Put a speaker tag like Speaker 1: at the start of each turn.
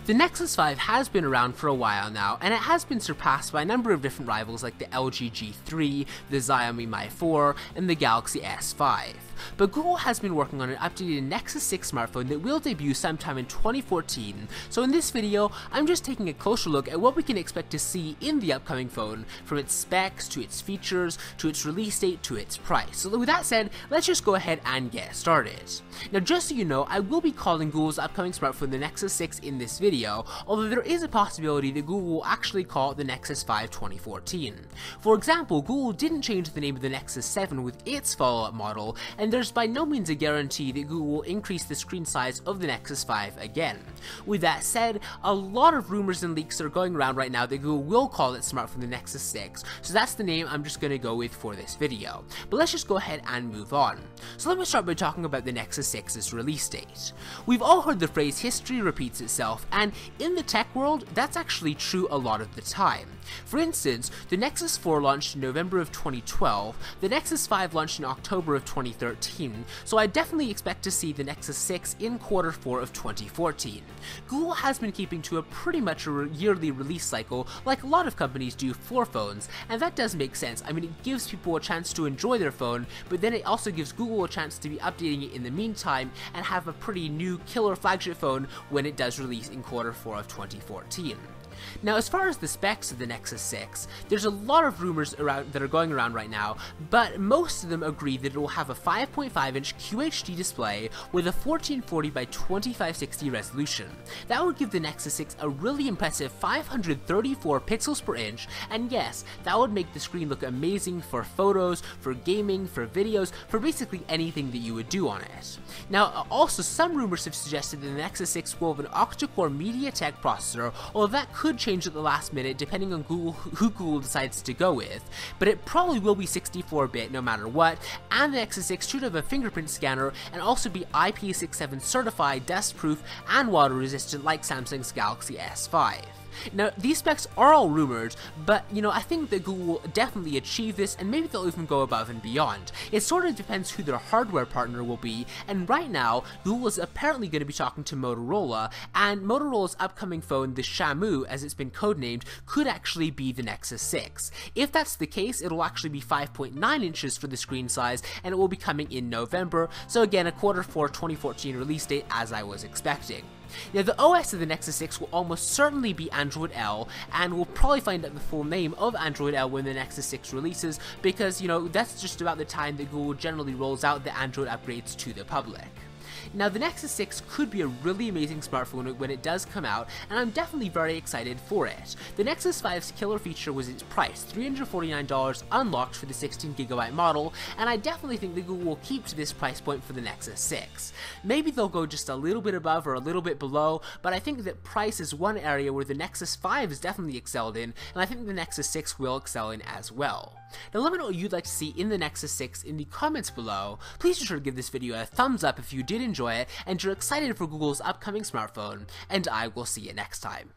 Speaker 1: The Nexus 5 has been around for a while now, and it has been surpassed by a number of different rivals like the LG G3, the Xiaomi Mi 4, and the Galaxy S5. But Google has been working on an updated Nexus 6 smartphone that will debut sometime in 2014, so in this video, I'm just taking a closer look at what we can expect to see in the upcoming phone, from its specs, to its features, to its release date, to its price. So with that said, let's just go ahead and get started. Now just so you know, I will be calling Google's upcoming smartphone the Nexus 6 in this video, although there is a possibility that Google will actually call it the Nexus 5 2014. For example, Google didn't change the name of the Nexus 7 with its follow-up model, and there's by no means a guarantee that Google will increase the screen size of the Nexus 5 again. With that said, a lot of rumors and leaks are going around right now that Google will call its smartphone the Nexus 6, so that's the name I'm just going to go with for this video. But let's just go ahead and move on. So let me start by talking about the Nexus 6's release date. We've all heard the phrase history repeats itself, and in the tech world, that's actually true a lot of the time. For instance, the Nexus 4 launched in November of 2012, the Nexus 5 launched in October of 2013, so I definitely expect to see the Nexus 6 in Q4 of 2014. Google has been keeping to a pretty much a yearly release cycle like a lot of companies do for phones, and that does make sense. I mean, it gives people a chance to enjoy their phone, but then it also gives Google a chance to be updating it in the meantime and have a pretty new killer flagship phone when it does release in Q4 of 2014. Now, as far as the specs of the Nexus 6, there's a lot of rumors that are going around right now, but most of them agree that it will have a 5.5-inch QHD display with a 1440 by 2560 resolution. That would give the Nexus 6 a really impressive 534 pixels per inch, and yes, that would make the screen look amazing for photos, for gaming, for videos, for basically anything that you would do on it. Now, also, some rumors have suggested that the Nexus 6 will have an octa-core MediaTek processor, although that could change at the last minute depending on who Google decides to go with, but it probably will be 64-bit no matter what, and the Nexus 6 should have a fingerprint scanner and also be IP67 certified, dust-proof, and water-resistant like Samsung's Galaxy S5. Now, these specs are all rumored, but I think that Google will definitely achieve this, and maybe they'll even go above and beyond. It sort of depends who their hardware partner will be, and right now, Google is apparently going to be talking to Motorola, and Motorola's upcoming phone, the Shamu, as it's been codenamed, could actually be the Nexus 6. If that's the case, it'll actually be 5.9 inches for the screen size, and it will be coming in November, so again, a Q4 2014 release date as I was expecting. Now, the OS of the Nexus 6 will almost certainly be Android L, and we'll probably find out the full name of Android L when the Nexus 6 releases, because, that's just about the time that Google generally rolls out the Android upgrades to the public. Now, the Nexus 6 could be a really amazing smartphone when it does come out, and I'm definitely very excited for it. The Nexus 5's killer feature was its price, $349 unlocked for the 16GB model, and I definitely think that Google will keep to this price point for the Nexus 6. Maybe they'll go just a little bit above or a little bit below, but I think that price is one area where the Nexus 5 has definitely excelled in, and I think the Nexus 6 will excel in as well. Now, let me know what you'd like to see in the Nexus 6 in the comments below. Please be sure to give this video a thumbs up if you did enjoy it and you're excited for Google's upcoming smartphone, and I will see you next time.